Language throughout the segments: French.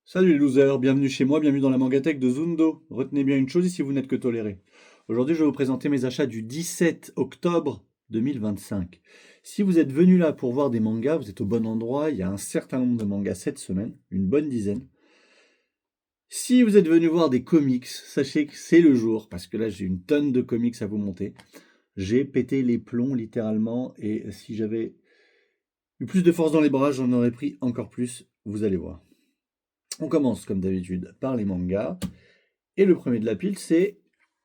Salut les losers, bienvenue chez moi, bienvenue dans la mangatech de Zundo. Retenez bien une chose ici, vous n'êtes que tolérés. Aujourd'hui, je vais vous présenter mes achats du 17 octobre 2025. Si vous êtes venu là pour voir des mangas, vous êtes au bon endroit. Il y a un certain nombre de mangas cette semaine, une bonne dizaine. Si vous êtes venu voir des comics, sachez que c'est le jour, parce que là j'ai une tonne de comics à vous monter. J'ai pété les plombs littéralement, et si j'avais eu plus de force dans les bras, j'en aurais pris encore plus, vous allez voir. On commence comme d'habitude par les mangas. Et le premier de la pile, c'est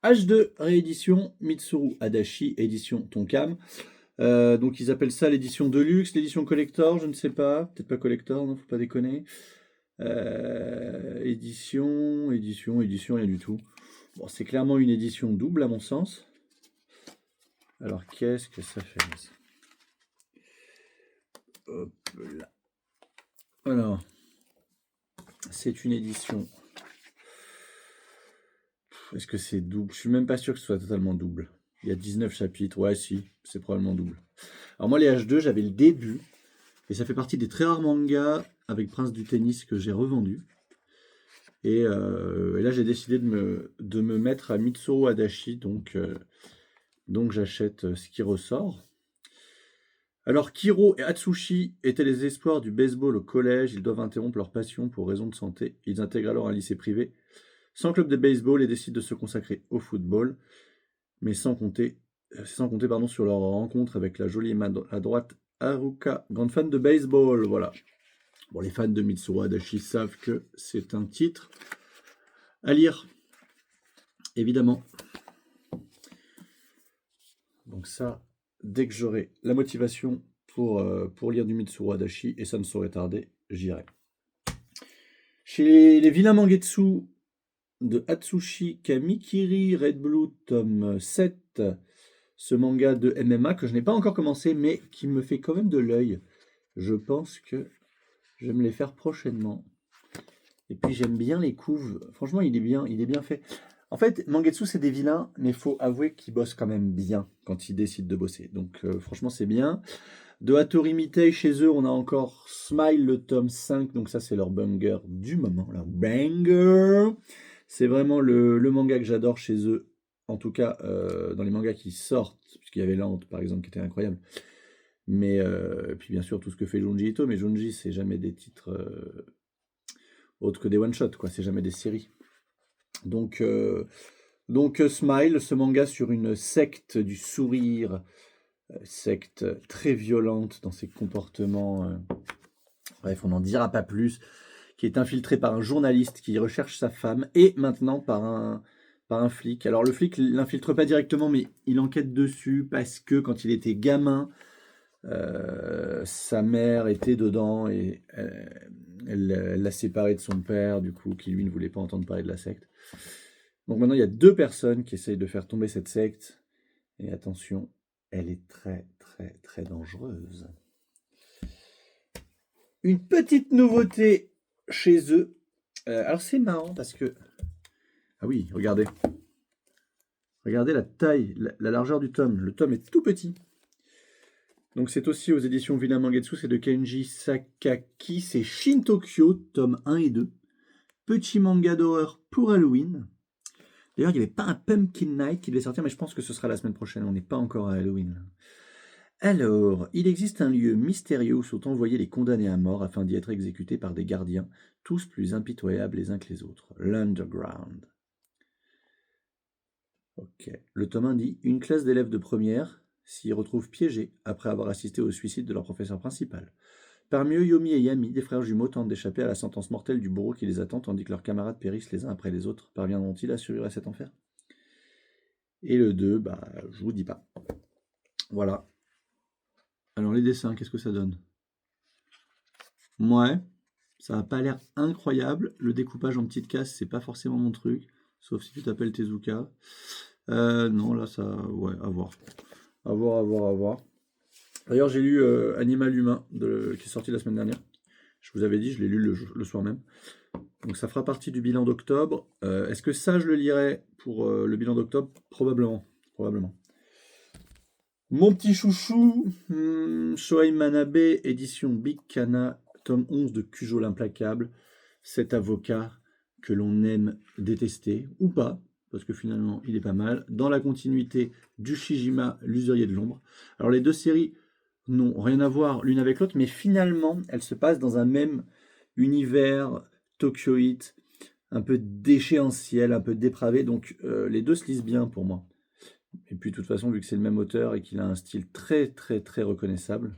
H2, réédition Mitsuru Adachi, édition Tonkam. Donc ils appellent ça l'édition de luxe, l'édition collector, je ne sais pas. Peut-être pas collector, non, faut pas déconner. Édition, rien du tout. Bon, c'est clairement une édition double à mon sens. Alors qu'est-ce que ça fait ça? Hop là. Alors, c'est une édition. Est-ce que c'est double? Je suis même pas sûr que ce soit totalement double. Il y a 19 chapitres. Ouais, si, c'est probablement double. Alors moi, les H2, j'avais le début. Et ça fait partie des très rares mangas avec Prince du Tennis que j'ai revendu. Et là, j'ai décidé de me mettre à Mitsuru Adachi. Donc j'achète ce qui ressort. Alors, Kiro et Atsushi étaient les espoirs du baseball au collège. Ils doivent interrompre leur passion pour raison de santé. Ils intègrent alors un lycée privé sans club de baseball et décident de se consacrer au football. Mais sans compter sur leur rencontre avec la jolie et maladroite Haruka, grande fan de baseball. Voilà. Bon, les fans de Mitsuru Adachi savent que c'est un titre à lire, évidemment. Donc ça, dès que j'aurai la motivation pour lire du Mitsuru Adachi, et ça ne saurait tarder, j'irai. Chez les vilains Mangetsu de Atsushi Kamikiri, Red Blue, tome 7, ce manga de MMA que je n'ai pas encore commencé, mais qui me fait quand même de l'œil. Je pense que je vais me les faire prochainement. Et puis j'aime bien les couves. Franchement, il est bien fait. En fait, Mangetsu, c'est des vilains, mais il faut avouer qu'ils bossent quand même bien quand ils décident de bosser. Donc franchement, c'est bien. De Hattori Mitai, chez eux, on a encore Smile, le tome 5. Donc ça, c'est leur banger du moment. Leur banger. C'est vraiment le manga que j'adore chez eux. En tout cas, dans les mangas qui sortent. Puisqu'il y avait Lente, par exemple, qui était incroyable. Mais puis bien sûr, tout ce que fait Junji Ito. Mais Junji, c'est jamais des titres autres que des one-shots, quoi. C'est jamais des séries. Donc, Smile, ce manga sur une secte du sourire, secte très violente dans ses comportements, bref, on n'en dira pas plus, qui est infiltré par un journaliste qui recherche sa femme et maintenant par un flic. Alors le flic l'infiltre pas directement, mais il enquête dessus parce que quand il était gamin, sa mère était dedans et elle l'a séparé de son père, du coup, qui lui ne voulait pas entendre parler de la secte. Donc maintenant, il y a deux personnes qui essayent de faire tomber cette secte. Et attention, elle est très, très, très dangereuse. Une petite nouveauté chez eux. Alors c'est marrant parce que... Ah oui, regardez. Regardez la taille, la largeur du tome. Le tome est tout petit. Donc c'est aussi aux éditions Villain Mangetsu, c'est de Kenji Sakaki, c'est Shin Tokyo, tome 1 et 2. Petit manga d'horreur pour Halloween. D'ailleurs, il n'y avait pas un Pumpkin Night qui devait sortir, mais je pense que ce sera la semaine prochaine. On n'est pas encore à Halloween. Alors, il existe un lieu mystérieux où sont envoyés les condamnés à mort afin d'y être exécutés par des gardiens, tous plus impitoyables les uns que les autres. L'Underground. Ok. Le tome 1 dit une classe d'élèves de première s'y retrouve piégée après avoir assisté au suicide de leur professeur principal. Parmi eux, Yomi et Yami, des frères jumeaux, tentent d'échapper à la sentence mortelle du bourreau qui les attend tandis que leurs camarades périssent les uns après les autres. Parviendront-ils à survivre à cet enfer? Et le 2, bah, je vous dis pas. Voilà. Alors les dessins, qu'est-ce que ça donne? Ouais, ça n'a pas l'air incroyable. Le découpage en petites cases, c'est pas forcément mon truc. Sauf si tu t'appelles Tezuka. Non, là, ça... Ouais, à voir. À voir, à voir, à voir. D'ailleurs, j'ai lu Animal Humain, qui est sorti la semaine dernière. Je vous avais dit, je l'ai lu le soir même. Donc ça fera partie du bilan d'octobre. Est-ce que ça, je le lirai pour le bilan d'octobre? Probablement. Probablement. Mon petit chouchou, Shohei Manabe, édition Big Kana, tome 11 de Cujo l'implacable. cet avocat que l'on aime détester, ou pas, parce que finalement il est pas mal, dans la continuité du Shijima, l'usurier de l'ombre. Alors les deux séries n'ont rien à voir l'une avec l'autre, mais finalement elles se passent dans un même univers tokyoïte, un peu déchéantiel, un peu dépravé, donc les deux se lisent bien pour moi. Et puis de toute façon, vu que c'est le même auteur et qu'il a un style très très très reconnaissable,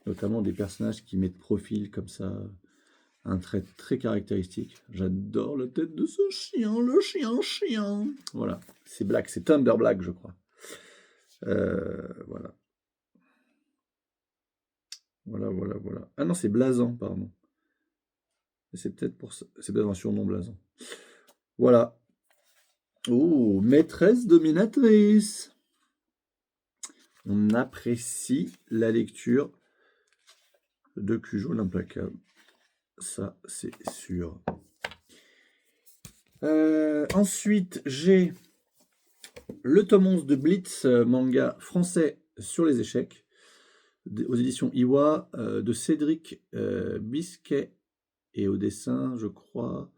notamment des personnages qui mettent de profil comme ça, un trait très caractéristique. J'adore la tête de ce chien, le chien. Voilà, c'est Black, c'est Thunder Black, je crois. Voilà. Voilà. Ah non, c'est Blazan, pardon. C'est peut-être pour ça. C'est peut-être un surnom Blazan. Voilà. Oh, maîtresse dominatrice. On apprécie la lecture de Cujo l'implacable. Ça, c'est sûr. Ensuite, j'ai le tome 11 de Blitz, manga français sur les échecs, aux éditions Iwa, de Cédric Bisquet, et au dessin, je crois.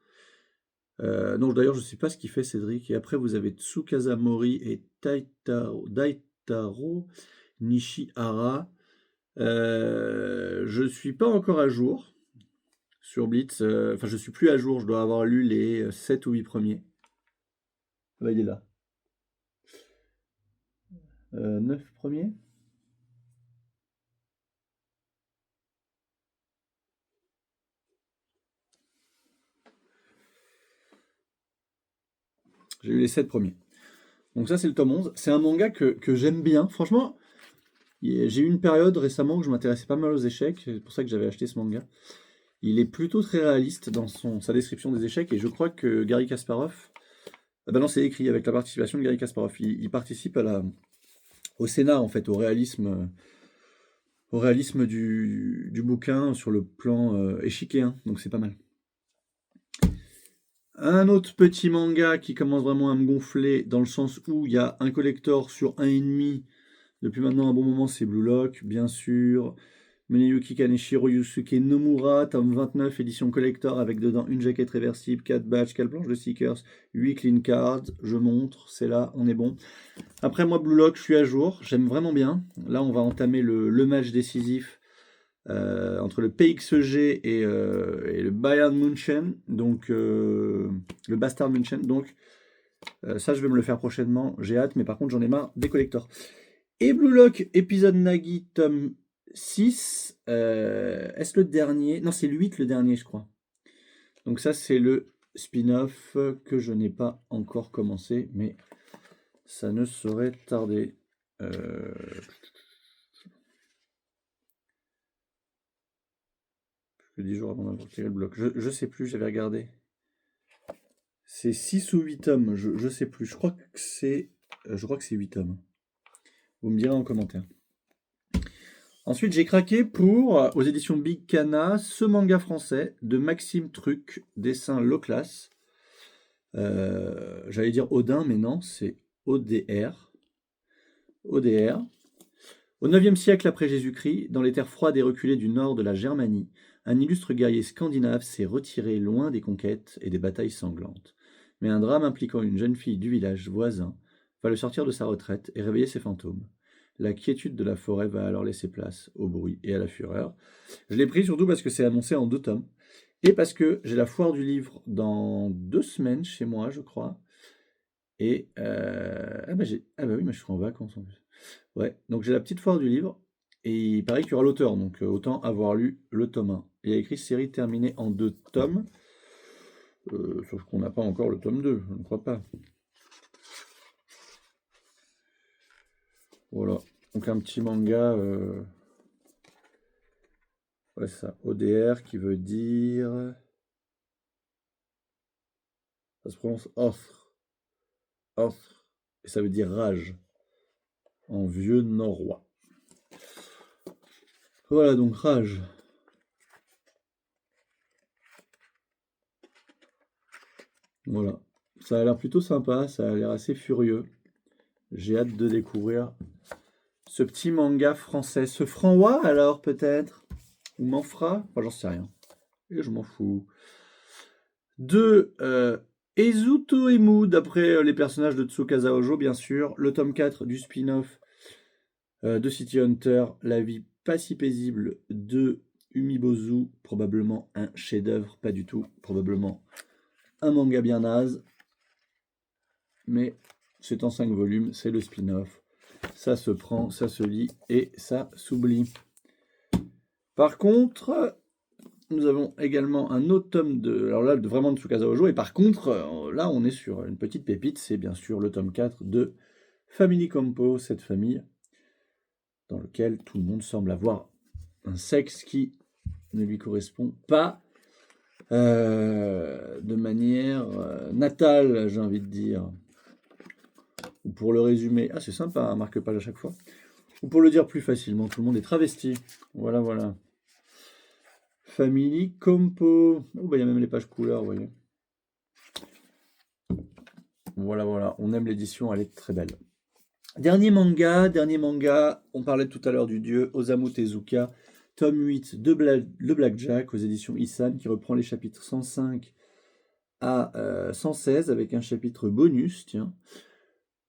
Non, d'ailleurs, je ne sais pas ce qu'il fait, Cédric. Et après, vous avez Tsukasa Mori et Daitaro Nishihara. Je ne suis pas encore à jour sur Blitz. Enfin, je suis plus à jour. Je dois avoir lu les 7 ou 8 premiers. Ah bah, il est là. 9 premiers. J'ai eu les 7 premiers. Donc ça, c'est le tome 11. C'est un manga que j'aime bien. Franchement, j'ai eu une période récemment où je m'intéressais pas mal aux échecs. C'est pour ça que j'avais acheté ce manga. Il est plutôt très réaliste dans sa description des échecs. Et je crois que Garry Kasparov... Ah ben non, c'est écrit avec la participation de Garry Kasparov. Il participe au Sénat, en fait, au réalisme du bouquin sur le plan échiquéen. Donc c'est pas mal. Un autre petit manga qui commence vraiment à me gonfler dans le sens où il y a un collector sur 1,5 depuis maintenant un bon moment, c'est Blue Lock, bien sûr. Meneyuki Kaneshiro Yusuke Nomura, tome 29, édition collector avec dedans une jaquette réversible, 4 badges, 4 planches de stickers, 8 clean cards. Je montre, c'est là, on est bon. Après moi, Blue Lock, je suis à jour, j'aime vraiment bien. Là, on va entamer le match décisif entre le PXG et le Bayern München, donc le Bastard München. Donc ça, je vais me le faire prochainement. J'ai hâte, mais par contre, j'en ai marre des collectors. Et Blue Lock, épisode Nagi, tome 6. Est-ce le dernier? Non, c'est le 8 le dernier, je crois. Donc ça, c'est le spin-off que je n'ai pas encore commencé, mais ça ne saurait tarder. Plus que 10 jours avant d'avoir tiré le bloc. Je sais plus, j'avais regardé. C'est 6 ou 8 tomes, je sais plus. Je crois que c'est 8 tomes. Vous me direz en commentaire. Ensuite, j'ai craqué pour, aux éditions Big Cana, ce manga français de Maxime Truc, dessin low class. J'allais dire Odin, mais non, c'est ODR. ODR. Au IXe siècle après Jésus-Christ, dans les terres froides et reculées du nord de la Germanie, un illustre guerrier scandinave s'est retiré loin des conquêtes et des batailles sanglantes. Mais un drame impliquant une jeune fille du village voisin va le sortir de sa retraite et réveiller ses fantômes. La quiétude de la forêt va alors laisser place au bruit et à la fureur. Je l'ai pris surtout parce que c'est annoncé en 2 tomes. Et parce que j'ai la foire du livre dans 2 semaines chez moi, je crois. Et ah bah oui, mais je serai en vacances en plus. Ouais, donc j'ai la petite foire du livre. Et il paraît qu'il y aura l'auteur, donc autant avoir lu le tome 1. Il y a écrit série terminée en 2 tomes. Sauf qu'on n'a pas encore le tome 2, je ne crois pas. Voilà, donc un petit manga, ouais ça, ODR qui veut dire, ça se prononce Othre, et ça veut dire rage, en vieux norrois. Voilà donc rage. Voilà, ça a l'air plutôt sympa, ça a l'air assez furieux. J'ai hâte de découvrir ce petit manga français. Ce Franwa alors peut-être? Ou Manfra? Enfin j'en sais rien. Et je m'en fous. De Ezuto Emu, d'après les personnages de Tsukasa Ojo, bien sûr. Le tome 4 du spin-off de City Hunter, La vie pas si paisible de Umibozu, probablement un chef-d'œuvre, pas du tout, probablement un manga bien naze, mais c'est en 5 volumes, c'est le spin-off, ça se prend, ça se lit et ça s'oublie. Par contre, nous avons également un autre tome alors là, vraiment de Tsukasa Ojo, et par contre, là, on est sur une petite pépite, c'est bien sûr le tome 4 de Family Compo, cette famille dans lequel tout le monde semble avoir un sexe qui ne lui correspond pas de manière natale, j'ai envie de dire. Ou pour le résumer, c'est sympa, un marque-page à chaque fois. Ou pour le dire plus facilement, tout le monde est travesti. Voilà, voilà. Family Compo. Oh, bah, il y a même les pages couleurs, vous voyez. Voilà, voilà. On aime l'édition, elle est très belle. Dernier manga. On parlait tout à l'heure du dieu Osamu Tezuka. Tome 8 de Le Blackjack aux éditions Isan qui reprend les chapitres 105 à 116 avec un chapitre bonus, tiens.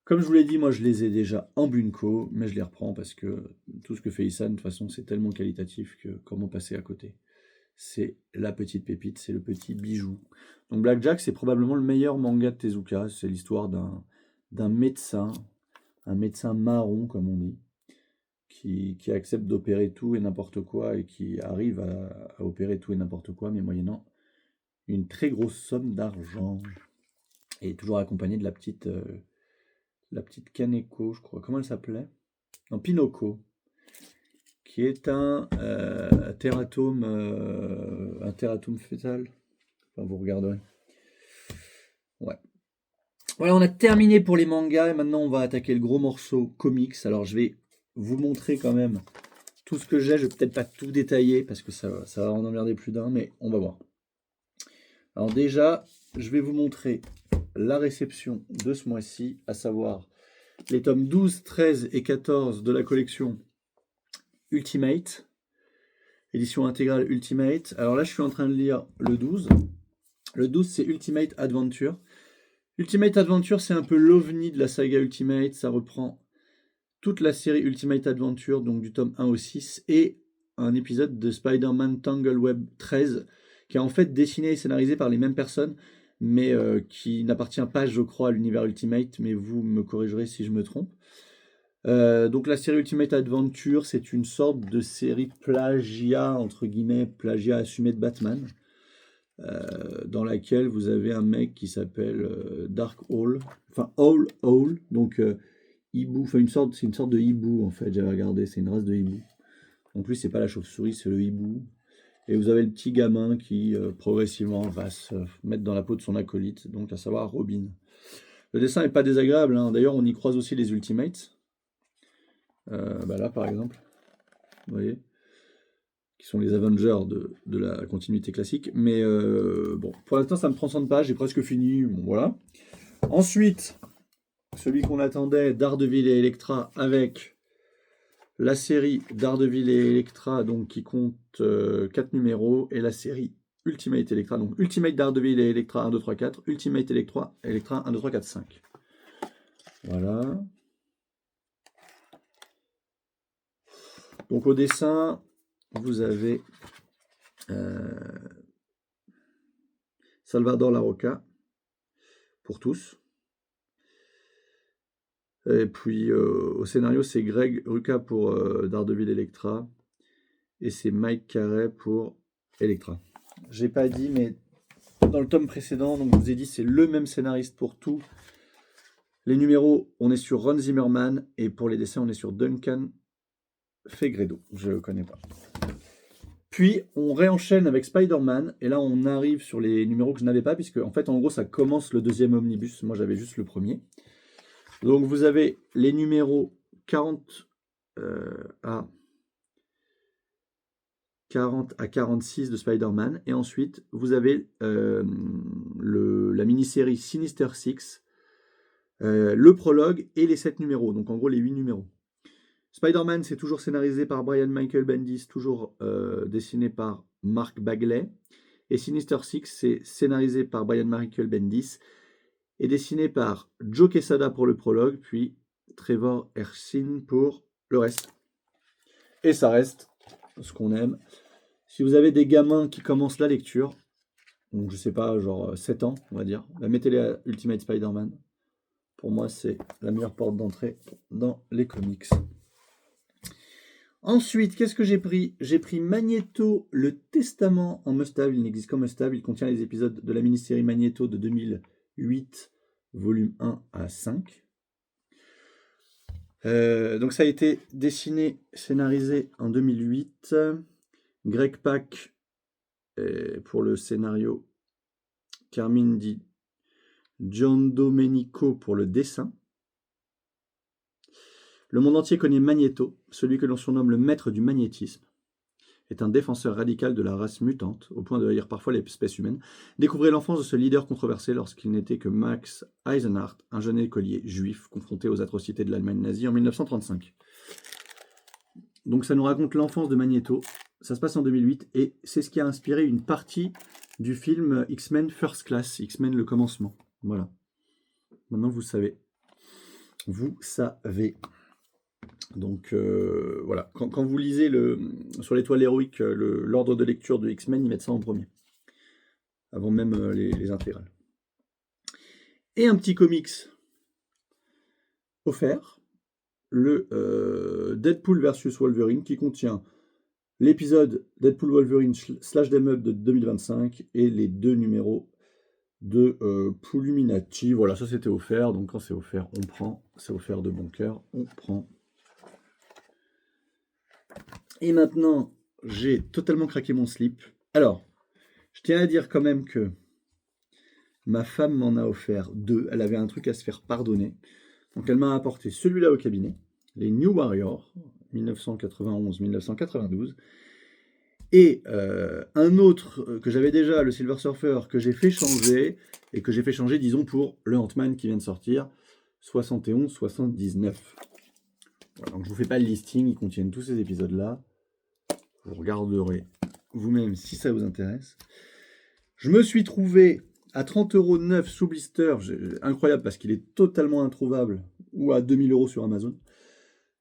Comme je vous l'ai dit, moi je les ai déjà en bunko, mais je les reprends parce que tout ce que fait Isan, de toute façon, c'est tellement qualitatif que comment passer à côté. C'est la petite pépite, c'est le petit bijou. Donc Blackjack, c'est probablement le meilleur manga de Tezuka. C'est l'histoire d'un médecin, un médecin marron, comme on dit, qui accepte d'opérer tout et n'importe quoi et qui arrive à opérer tout et n'importe quoi, mais moyennant une très grosse somme d'argent. Et toujours accompagné de la petite Kaneko, je crois. Comment elle s'appelait? Non, Pinocchio, qui est un tératome fœtal. Enfin, vous regarderez. Ouais. Voilà, on a terminé pour les mangas et maintenant on va attaquer le gros morceau comics. Alors je vais vous montrer quand même tout ce que j'ai. Je vais peut-être pas tout détailler parce que ça va en emmerder plus d'un, mais on va voir. Alors déjà, je vais vous montrer la réception de ce mois-ci, à savoir les tomes 12, 13 et 14 de la collection Ultimate, édition intégrale Ultimate. Alors là, je suis en train de lire le 12. Le 12, c'est Ultimate Adventure. Ultimate Adventure, c'est un peu l'ovni de la saga Ultimate. Ça reprend toute la série Ultimate Adventure, donc du tome 1 au 6, et un épisode de Spider-Man Tangle Web 13, qui est en fait dessiné et scénarisé par les mêmes personnes, mais qui n'appartient pas, je crois, à l'univers Ultimate, mais vous me corrigerez si je me trompe. Donc la série Ultimate Adventure, c'est une sorte de série plagiat, entre guillemets, plagiat assumé de Batman, dans laquelle vous avez un mec qui s'appelle Dark Owl, enfin Owl, donc hibou, enfin c'est une sorte de hibou en fait, j'avais regardé, c'est une race de hibou. En plus, c'est pas la chauve-souris, c'est le hibou. Et vous avez le petit gamin qui progressivement va se mettre dans la peau de son acolyte, donc à savoir Robin. Le dessin n'est pas désagréable, hein. D'ailleurs on y croise aussi les Ultimates. Là par exemple, vous voyez, qui sont les Avengers de la continuité classique. Mais bon, pour l'instant ça ne me transcende pas, j'ai presque fini, bon voilà. Ensuite, celui qu'on attendait, Daredevil et Elektra, avec la série Daredevil et Elektra, donc qui compte 4 numéros, et la série Ultimate Elektra, donc Ultimate Daredevil et Elektra 1, 2, 3, 4, Ultimate Elektra 1, 2, 3, 4, 5. Voilà. Donc au dessin, vous avez Salvador Larroca, pour tous. Et puis au scénario, c'est Greg Rucka pour Daredevil Elektra. Et c'est Mike Carey pour Elektra. J'ai pas dit, mais dans le tome précédent, donc je vous ai dit, c'est le même scénariste pour tout. Les numéros, on est sur Ron Zimmerman. Et pour les dessins, on est sur Duncan Fegredo. Je ne connais pas. Puis, on réenchaîne avec Spider-Man. Et là, on arrive sur les numéros que je n'avais pas, puisque, en fait, en gros, ça commence le deuxième omnibus. Moi, j'avais juste le premier. Donc, vous avez les numéros 40 à 46 de Spider-Man. Et ensuite, vous avez la mini-série Sinister Six, le prologue et les 7 numéros. Donc, en gros, les 8 numéros. Spider-Man, c'est toujours scénarisé par Brian Michael Bendis, toujours dessiné par Mark Bagley. Et Sinister Six, c'est scénarisé par Brian Michael Bendis et dessiné par Joe Quesada pour le prologue, puis Trevor Hersin pour le reste. Et ça reste ce qu'on aime. Si vous avez des gamins qui commencent la lecture, donc je sais pas, genre 7 ans, on va dire, bah mettez-les à Ultimate Spider-Man. Pour moi, c'est la meilleure porte d'entrée dans les comics. Ensuite, qu'est-ce que j'ai pris? J'ai pris Magneto, le Testament en must-have. Il n'existe qu'en must-have. Il contient les épisodes de la mini-série Magneto de 2008, volume 1 à 5. Donc ça a été dessiné, scénarisé en 2008. Greg Pak pour le scénario. Carmine Di Giandomenico pour le dessin. Le monde entier connaît Magneto, celui que l'on surnomme le maître du magnétisme. Est un défenseur radical de la race mutante, au point de haïr parfois l'espèce humaine. Découvrez l'enfance de ce leader controversé lorsqu'il n'était que Max Eisenhardt, un jeune écolier juif confronté aux atrocités de l'Allemagne nazie en 1935. Donc ça nous raconte l'enfance de Magneto. Ça se passe en 2008 et c'est ce qui a inspiré une partie du film X-Men First Class, X-Men le commencement. Voilà. Maintenant vous savez. Vous savez. Donc voilà, quand vous lisez sur l'étoile héroïque l'ordre de lecture de X-Men, ils mettent ça en premier, avant même les intégrales. Et un petit comics offert, le Deadpool vs Wolverine, qui contient l'épisode Deadpool Wolverine / Them Up de 2025 et les 2 numéros de Pooluminati. Voilà, ça c'était offert, donc quand c'est offert, on prend. C'est offert de bon cœur, on prend. Et maintenant, j'ai totalement craqué mon slip. Alors, je tiens à dire quand même que ma femme m'en a offert 2. Elle avait un truc à se faire pardonner. Donc elle m'a apporté celui-là au cabinet, les New Warriors, 1991-1992. Et un autre que j'avais déjà, le Silver Surfer, que j'ai fait changer, et que j'ai fait changer, disons, pour le Ant-Man qui vient de sortir, 71-79. Voilà, donc je vous fais pas le listing, ils contiennent tous ces épisodes-là. Vous regarderez vous-même si ça vous intéresse. Je me suis trouvé à 30 € neuf sous blister, incroyable parce qu'il est totalement introuvable, ou à 2000 € sur Amazon.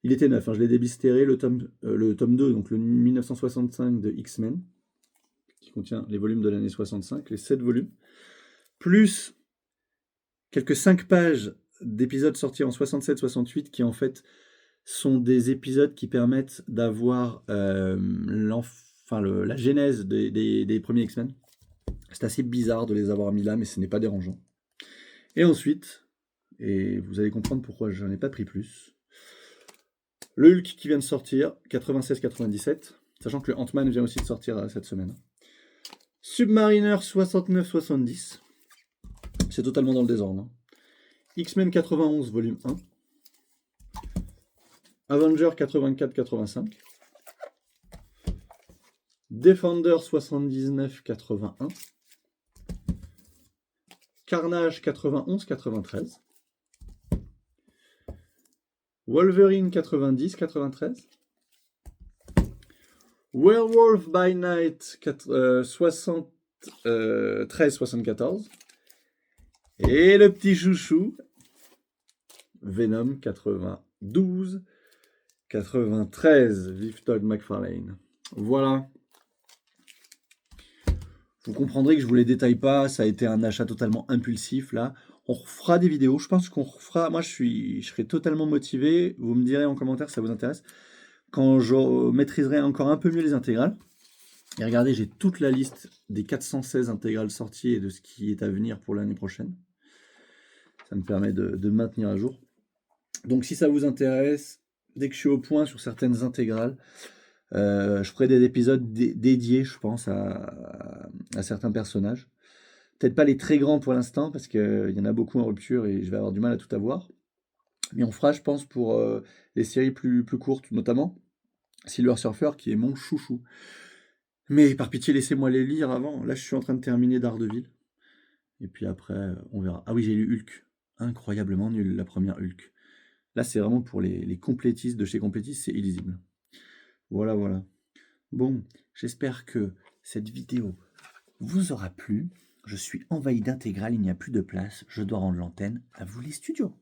Il était neuf, hein, je l'ai déblistéré, le tome 2, donc le 1965 de X-Men, qui contient les volumes de l'année 65, les 7 volumes, plus quelques 5 pages d'épisodes sortis en 67-68 qui en fait sont des épisodes qui permettent d'avoir la genèse des premiers X-Men. C'est assez bizarre de les avoir mis là, mais ce n'est pas dérangeant. Et ensuite, et vous allez comprendre pourquoi je n'en ai pas pris plus, le Hulk qui vient de sortir, 96-97, sachant que le Ant-Man vient aussi de sortir cette semaine. Submariner 69-70, c'est totalement dans le désordre. Hein. X-Men 91, volume 1. Avenger 84-85. Defender 79-81. Carnage 91-93. Wolverine 90-93. Werewolf by Night 73-74. Et le petit chouchou, Venom 92-93, vive Todd McFarlane. Voilà. Vous comprendrez que je ne vous les détaille pas, ça a été un achat totalement impulsif là. On refera des vidéos, je pense qu'on refera, moi je serai totalement motivé, vous me direz en commentaire si ça vous intéresse, quand je maîtriserai encore un peu mieux les intégrales. Et regardez, j'ai toute la liste des 416 intégrales sorties et de ce qui est à venir pour l'année prochaine. Ça me permet de maintenir à jour. Donc si ça vous intéresse, dès que je suis au point sur certaines intégrales, je ferai des épisodes dédiés, je pense, à certains personnages. Peut-être pas les très grands pour l'instant, parce qu'il y en a beaucoup en rupture et je vais avoir du mal à tout avoir. Mais on fera, je pense, pour les séries plus courtes, notamment Silver Surfer, qui est mon chouchou. Mais par pitié, laissez-moi les lire avant. Là, je suis en train de terminer Daredevil. Et puis après, on verra. Ah oui, j'ai lu Hulk. Incroyablement nul, la première Hulk. Là, c'est vraiment pour les complétistes de chez Complétistes, c'est illisible. Voilà. Bon, j'espère que cette vidéo vous aura plu. Je suis envahi d'intégrales, il n'y a plus de place. Je dois rendre l'antenne. À vous les studios.